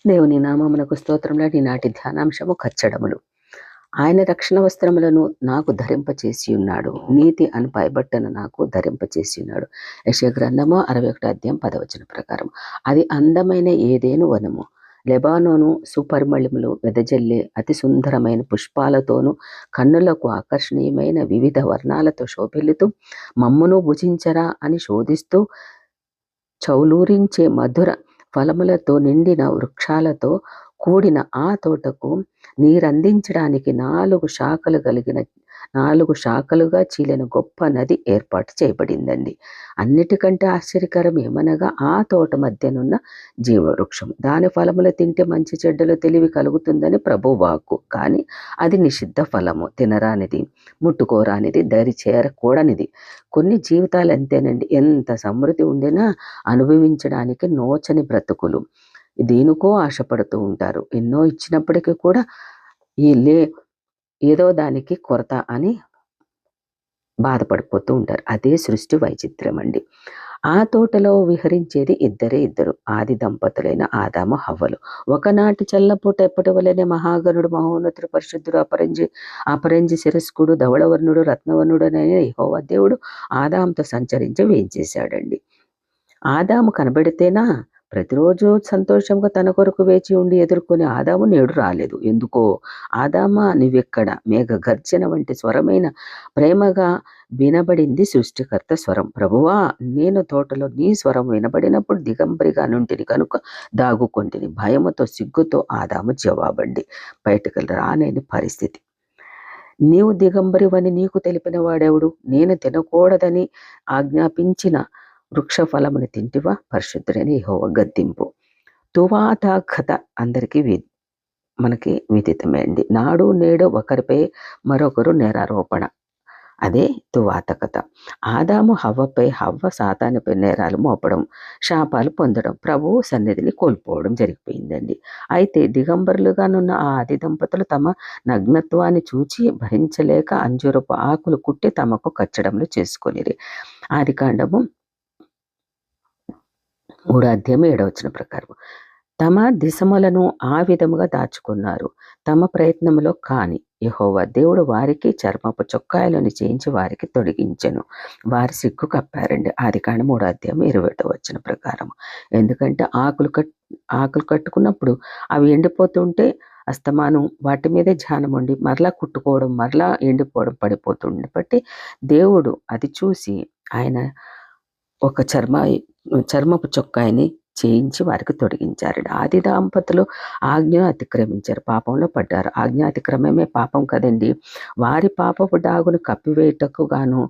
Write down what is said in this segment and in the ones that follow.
దేవుని నామమునకు స్తోత్రములు. ఈనాటి ధ్యానాంశము కచ్చడములు. ఆయన రక్షణ వస్త్రములను నాకు ధరింపచేసి ఉన్నాడు, నీతి అను పైబట్టను నాకు ధరింపచేసి ఉన్నాడు. యెషయా గ్రంథము 61:10 ప్రకారం. అది అందమైన ఏదేను వనము, లెబానోను సుపరిమళములు వెదజల్లే అతి సుందరమైన పుష్పాలతోనూ కన్నులకు ఆకర్షణీయమైన వివిధ వర్ణాలతో శోభిల్లుతూ మమ్మును భుజించరా అని శోధిస్తూ చౌలూరించే మధుర ఫలములతో నిండిన వృక్షాలతో కూడిన ఆ తోటకు నీరందించడానికి 4 శాఖలుగా చీలిన గొప్ప నది ఏర్పాటు చేయబడిందండి. అన్నిటికంటే ఆశ్చర్యకరం ఏమనగా ఆ తోట మధ్యనున్న జీవవృక్షం. దాని ఫలములు తింటే మంచి చెడ్డలు తెలివి కలుగుతుందని ప్రభు వాక్కు. కానీ అది నిషిద్ధ ఫలము, తినరానిది, ముట్టుకోరానిది, దరి చేరకూడనిది. కొన్ని జీవితాలు అంతేనండి. ఎంత సమృద్ధి ఉండినా అనుభవించడానికి నోచని బ్రతుకులు. దేనికో ఆశపడుతూ ఉంటారు. ఎన్నో ఇచ్చినప్పటికీ కూడా ఏదో దానికి కొరత అని బాధపడిపోతూ ఉంటారు. అదే సృష్టి వైచిత్ర్యం అండి. ఆ తోటలో విహరించేది ఇద్దరు ఆది దంపతులైన ఆదాము హవ్వలు. ఒకనాటి చల్లపూట ఎప్పటి వలెనే మహాగణుడు, మహోన్నతుడు, పరిశుద్ధుడు, అపరంజి శిరస్కుడు, ధవళవర్ణుడు, రత్నవర్ణుడు అనే యెహోవా దేవుడు ఆదాముతో సంచరించి వేయించేశాడండి. ఆదాము కనబడితేనా ప్రతిరోజు సంతోషంగా తన కొరకు వేచి ఉండి ఎదుర్కొని ఆదాము నేడు రాలేదు. ఎందుకో? ఆదామా నీవెక్కడ? మేఘ గర్జన వంటి స్వరమైన ప్రేమగా వినబడింది సృష్టికర్త స్వరం. ప్రభువా, నేను తోటలో నీ స్వరం వినబడినప్పుడు దిగంబరిగా నుంటిని కనుక దాగుకొంటిని. భయముతో సిగ్గుతో ఆదాము జవాబండి. బయటకు రాలేని పరిస్థితి. నీవు దిగంబరివని నీకు తెలిపిన వాడెవడు? నేను తినకూడదని ఆజ్ఞాపించిన వృక్ష ఫలముని తింటివా? పరిశుద్ధుడైన యెహోవా గద్దింపు. తువాత కథ అందరికీ మనకి విదితమే అండి. నాడు నేడు ఒకరిపై మరొకరు నేరారోపణ. అదే తువాత కథ. ఆదాము హవ్వపై, హవ్వ సాతానుపై నేరాలు మోపడం, శాపాలు పొందడం, ప్రభువు సన్నిధిని కోల్పోవడం జరిగిపోయిందండి. అయితే దిగంబరులుగానున్న ఆ ఆది దంపతులు తమ నగ్నత్వాన్ని చూచి భరించలేక అంజూరపు ఆకులు కుట్టి తమకు కచ్చడములు చేసుకొనిరి. ఆదికాండము 3:7 ప్రకారం. తమ దిశములను ఆ విధముగా దాచుకున్నారు. తమ ప్రయత్నములో కాని యెహోవా దేవుడు వారికి చర్మపు చొక్కాయలను చేయించి వారికి తొడిగించెను. వారి సిగ్గు కప్పారండి. ఆదికాండం 3:21 ప్రకారం. ఎందుకంటే ఆకులు కట్టుకున్నప్పుడు అవి ఎండిపోతుంటే అస్తమానం వాటి మీదే ధ్యానం ఉండి మరలా కుట్టుకోవడం, మరలా ఎండిపోవడం, పడిపోతుండే బట్టి దేవుడు అది చూసి ఆయన ఒక చర్మపు చొక్కాయిని చేయించి వారికి తొడిగించారు. ఆది దంపతులు ఆజ్ఞ అతిక్రమించారు, పాపంలో పడ్డారు. ఆజ్ఞ అతిక్రమమే పాపం కదండి. వారి పాపపు డాగును కప్పివేయటకు గాను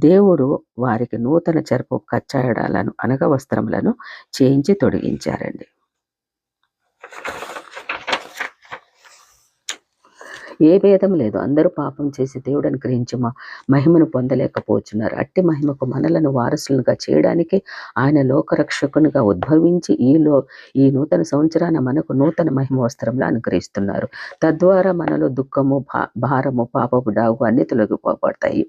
దేవుడు వారికి నూతన చర్మపు కచ్చడాలను అనగా వస్త్రములను చేయించి తొడిగించారండి. ఏ భేదం లేదు. అందరూ పాపం చేసి దేవుడు అనుగ్రహించి మహిమను పొందలేకపోతున్నారు. అట్టి మహిమకు మనలను వారసులుగా చేయడానికి ఆయన లోకరక్షకునిగా ఉద్భవించి ఈ నూతన సంవత్సరాన మనకు నూతన మహిమ వస్త్రంలో అనుగ్రహిస్తున్నారు. తద్వారా మనలో దుఃఖము, భారము, పాపపు డాగు అన్ని తొలగిపోబడతాయి.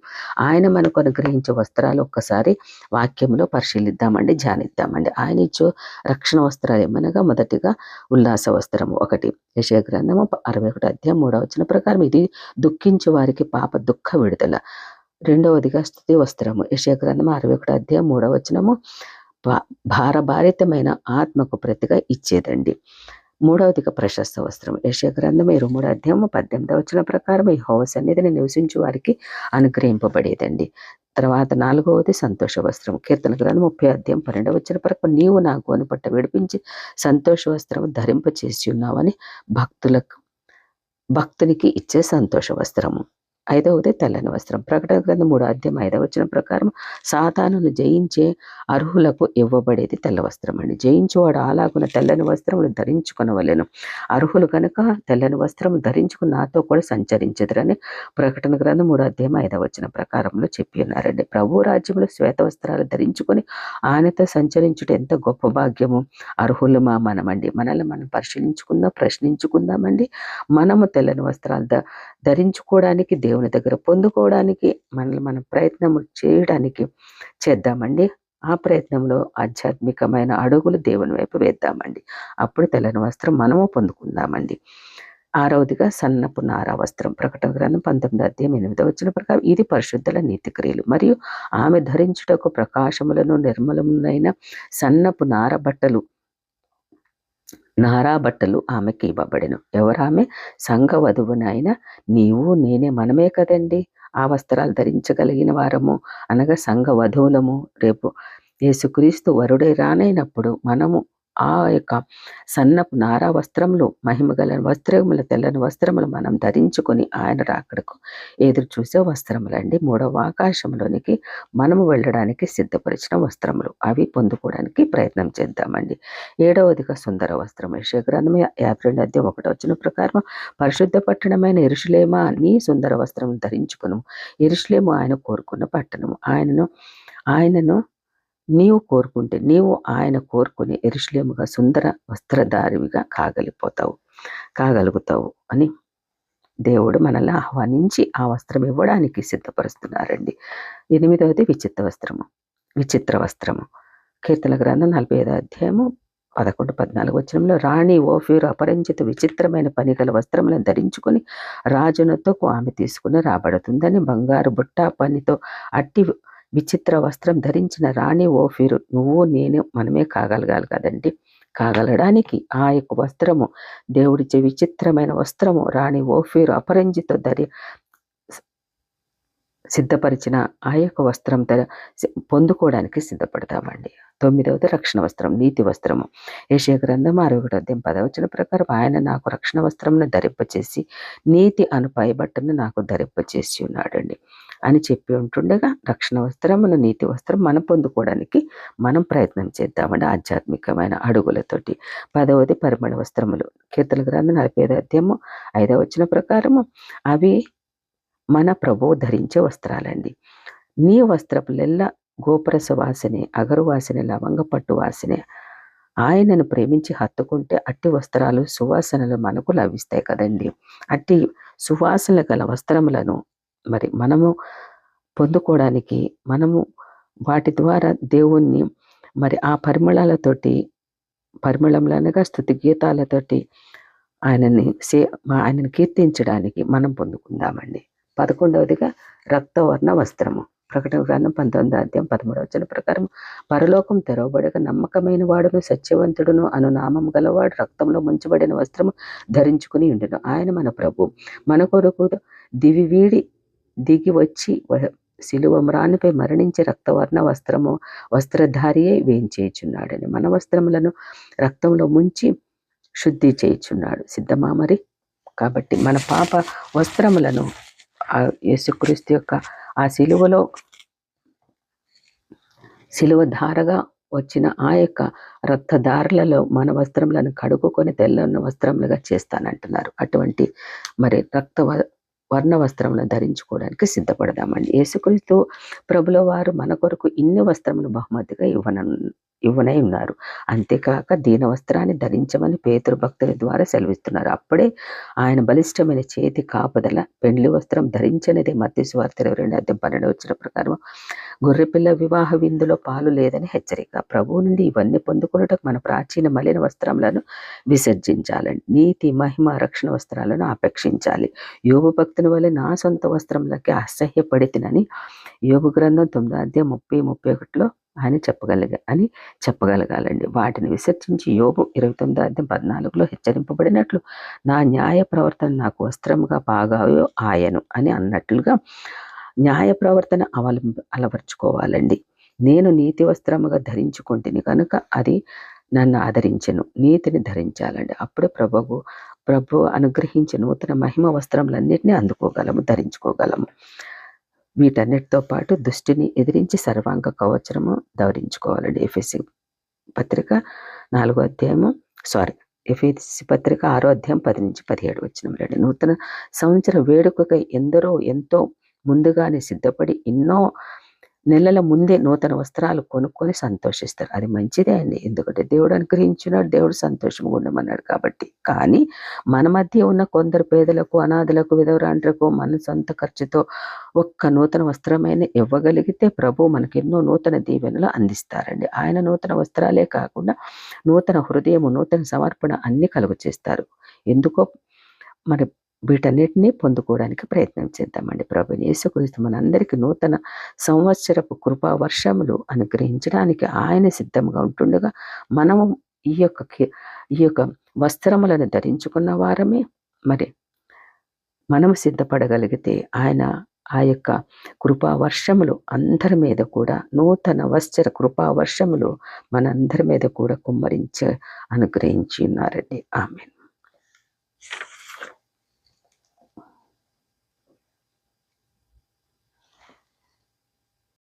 ఆయన మనకు అనుగ్రహించే వస్త్రాలు ఒక్కసారి వాక్యంలో పరిశీలిద్దామండి, ధ్యానిద్దామండి. ఆయన ఇచ్చే రక్షణ వస్త్రాలు ఏమనగా మొదటిగా ఉల్లాస వస్త్రము. 1 యెషయా గ్రంథము 61:3 ప్రకారం ఇది దుఃఖించే వారికి పాప దుఃఖ విడుదల. 2వదిగా స్తుతి వస్త్రము. యెషయా గ్రంథము 61:3 భారభారితమైన ఆత్మకు ప్రతిగా ఇచ్చేదండి. 3వదిగా ప్రశస్త వస్త్రం. యెషయా గ్రంథం 23:18 ప్రకారం యెహోవా సన్నిధిని నివసించు వారికి అనుగ్రహింపబడేదండి. తర్వాత 4వది సంతోష వస్త్రం. కీర్తన గ్రంథం 30:12 ప్రకారం నీవు నా గోనెపట్ట విడిపించి సంతోష వస్త్రం ధరింపచేసి ఉన్నావని భక్తునికి ఇచ్చే సంతోష వస్త్రము. 5వది తెల్లని వస్త్రం. ప్రకటన గ్రంథం 3:5 ప్రకారం సాతానును జయించే అర్హులకు ఇవ్వబడేది తెల్ల వస్త్రం అండి. జయించేవాడు అలాగున తెల్లని వస్త్రములు ధరించుకొనవలెను. అర్హులు కనుక తెల్లని వస్త్రం ధరించుకుని నాతో కూడా సంచరించెదరని ప్రకటన గ్రంథం 3:5 ప్రకారంలో చెప్పి ఉన్నారండి. ప్రభు రాజ్యంలో శ్వేత వస్త్రాలు ధరించుకొని ఆయనతో సంచరించుట ఎంత గొప్ప భాగ్యము. అర్హులమా మనమండి. మనల్ని మనం ప్రశ్నించుకుందామండి. మనము తెల్లని వస్త్రాలు ధరించుకోవడానికి, దేవుని దగ్గర పొందుకోవడానికి మనల్ని మనం ప్రయత్నం చేద్దామండి. ఆ ప్రయత్నంలో ఆధ్యాత్మికమైన అడుగులు దేవుని వైపు వేద్దామండి. అప్పుడు తెల్లని వస్త్రం మనము పొందుకుందామండి. 6వదిగా సన్నపు నార వస్త్రం. ప్రకటన గ్రంథం 19:8 ప్రకారం ఇది పరిశుద్ధుల నీతిక్రియలు మరియు ఆమె ధరించుటకు ప్రకాశములను నిర్మలములైన సన్నపు నారా బట్టలు ఆమెకి ఇవ్వబడెను. ఎవరామె? సంఘ వధువునైన నీవు నేనే మనమే కదండి ఆ వస్త్రాలు ధరించగలిగిన వారము, అనగా సంఘ వధువులము. రేపు యేసుక్రీస్తు వరుడై రానైనప్పుడు మనము ఆ యొక్క సన్నపు నారా వస్త్రములు, మహిమగల వస్త్రములు, తెల్లని వస్త్రములు మనం ధరించుకొని ఆయన రాకడకు ఎదురు చూసే వస్త్రములండి. 3వ ఆకాశంలోనికి మనము వెళ్ళడానికి సిద్ధపరిచిన వస్త్రములు, అవి పొందుకోవడానికి ప్రయత్నం చేద్దామండి. 7వదిగా సుందర వస్త్రం. యెషయా గ్రంథం 52:1 ప్రకారం పరిశుద్ధ పట్టణమైన యెరూషలేమా నీ సుందర వస్త్రం ధరించుకును. యెరూషలేము ఆయన కోరుకున్న పట్టణము. ఆయనను నీవు కోరుకుంటే, నీవు ఆయన కోరుకుని యెరూషలేముగా సుందర వస్త్రధారివిగా కాగలుగుతావు అని దేవుడు మనల్ని ఆహ్వానించి ఆ వస్త్రం ఇవ్వడానికి సిద్ధపరుస్తున్నారండి. 8వది విచిత్ర వస్త్రము. కీర్తన గ్రంథం 45:11-14 రాణి ఓఫీరు అపరంజిత విచిత్రమైన పనిగల వస్త్రములను ధరించుకుని రాజునొద్దకు ఆమె తీసుకుని రాబడుతుందని, బంగారు బుట్ట పనితో అట్టి విచిత్ర వస్త్రం ధరించిన రాణి ఓఫీరు నువ్వు నేను మనమే కాగలగాలి కదండి. కాగలడానికి ఆ యొక్క వస్త్రము, దేవుడిచ్చే విచిత్రమైన వస్త్రము రాణి ఓఫీరు అపరంజితో సిద్ధపరిచిన ఆ యొక్క వస్త్రం పొందుకోవడానికి సిద్ధపడతామండి. 9వది రక్షణ వస్త్రం, నీతి వస్త్రము. యెషయా గ్రంథం 61:10 ప్రకారం ఆయన నాకు రక్షణ వస్త్రమును ధరింపచేసి నీతి అను పైబట్టను నాకు ధరింపచేసి ఉన్నాడండి అని చెప్పి ఉంటుండగా, రక్షణ వస్త్రమును, నీతి వస్త్రం మనం పొందుకోవడానికి మనం ప్రయత్నం చేద్దామండి ఆధ్యాత్మికమైన అడుగులతోటి. 10వది పరిమళ వస్త్రములు. కీర్తన గ్రంథం 45:5 ప్రకారము అవి మన ప్రభువు ధరించే వస్త్రాలండి. నీ వస్త్రపులెల్లా గోపురస వాసనే, అగరు వాసనే, లవంగ పట్టు వాసనే. ఆయనను ప్రేమించి హత్తుకుంటే అట్టి వస్త్రాలు, సువాసనలు మనకు లభిస్తాయి కదండి. అట్టి సువాసన గల వస్త్రములను మరి మనము పొందుకోవడానికి, మనము వాటి ద్వారా దేవుణ్ణి మరి ఆ పరిమళములనగా స్తుతి గీతాలతోటి ఆయనను కీర్తించడానికి మనం పొందుకుందామండి. 11వదిగా రక్తవర్ణ వస్త్రము. ప్రకటన గ్రంథం 19:13 ప్రకారం పరలోకం తెరవబడగా నమ్మకమైన వాడును సత్యవంతుడును అను నామం గలవాడు రక్తంలో ముంచబడిన వస్త్రము ధరించుకుని ఉండును. ఆయన మన ప్రభు, మన కొరకు దివి వీడి దిగి వచ్చి శిలువ మ్రానిపై మరణించి రక్తవర్ణ వస్త్రధారియే వేయించేయుచున్నాడని, మన వస్త్రములను రక్తంలో ముంచి శుద్ధి చేయుచున్నాడు. సిద్ధమా మరి? కాబట్టి మన పాప వస్త్రములను యేసుక్రీస్తు యొక్క ఆ శిలువ ధారగా వచ్చిన ఆ యొక్క రక్తధారలలో మన వస్త్రములను కడుక్కొని తెల్లన్న వస్త్రములుగా చేస్తానంటున్నారు. అటువంటి మరి వర్ణ వస్త్రములను ధరించుకోవడానికి సిద్ధపడదామండి. యేసుక్రీస్తు ప్రభుల వారు మన కొరకు ఇన్ని వస్త్రములు బహుమతిగా ఇవ్వనై ఉన్నారు. అంతేకాక దీన వస్త్రాన్ని ధరించమని పేతురు భక్తుల ద్వారా సెలవిస్తున్నారు. అప్పుడే ఆయన బలిష్టమైన చేతి కాపుదల, పెండ్లి వస్త్రం ధరించనిదే మత్తయి సువార్త 22:12 ప్రకారం గొర్రెపిల్ల వివాహ విందులో పాలు లేదని హెచ్చరిక. ప్రభువు నుండి ఇవన్నీ పొందుకున్నటకు మన ప్రాచీన మలిన వస్త్రములను విసర్జించాలండి. నీతి, మహిమ, రక్షణ వస్త్రాలను అపేక్షించాలి. యోబు భక్తుని వల్ల నా సొంత వస్త్రములకి అసహ్యపడితినని యోబు గ్రంథం 9:30-31 ఆయన చెప్పగలగాలండి. వాటిని విసర్జించి యోబు 29:14 హెచ్చరింపబడినట్లు నా న్యాయ ప్రవర్తన నాకు వస్త్రముగా బాగాయో ఆయను అని అన్నట్లుగా న్యాయ ప్రవర్తన అలవర్చుకోవాలండి. నేను నీతి వస్త్రముగా ధరించుకుంటుని కనుక అది నన్ను ఆదరించెను. నీతిని ధరించాలండి. అప్పుడే ప్రభు అనుగ్రహించిన నూతన మహిమ వస్త్రములన్నిటినీ ధరించుకోగలము. వీటన్నిటితో పాటు దుష్టిని ఎదిరించి సర్వాంగ కవచము ధరించుకోవాలండి. ఎఫెసీ పత్రిక 6:10-10 నూతన సంవత్సర వేడుకకై ఎందరో ఎంతో ముందుగానే సిద్ధపడి ఎన్నో నెలల ముందే నూతన వస్త్రాలు కొనుక్కొని సంతోషిస్తారు. అది మంచిదే అండి. ఎందుకంటే దేవుడు అనుగ్రహించినాడు, దేవుడు సంతోషంగా ఉండమన్నాడు కాబట్టి. కానీ మన మధ్య ఉన్న కొందరు పేదలకు, అనాథలకు, విధవరాండ్రకు మన సొంత ఖర్చుతో ఒక్క నూతన వస్త్రమైన ఇవ్వగలిగితే ప్రభు మనకెన్నో నూతన దీవెనలు అందిస్తారండి. ఆయన నూతన వస్త్రాలే కాకుండా నూతన హృదయము, నూతన సమర్పణ అన్ని కలుగు చేస్తారు. ఎందుకో మరి వీటన్నిటినీ పొందుకోవడానికి ప్రయత్నం చేద్దామండి. ప్రభువైన యేసుక్రీస్తు మనందరికీ నూతన సంవత్సరపు కృపా వర్షములు అనుగ్రహించడానికి ఆయన సిద్ధంగా ఉంటుండగా మనము ఈ యొక్క వస్త్రములను ధరించుకున్న వారమే మరి మనం సిద్ధపడగలిగితే ఆయన ఆ యొక్క కృపా వర్షములు అందరి మీద కూడా నూతన వస్త్ర కృపా వర్షములు మనందరి మీద కూడా కుమ్మరించి అనుగ్రహించి ఉన్నారండి. ఆమేన్.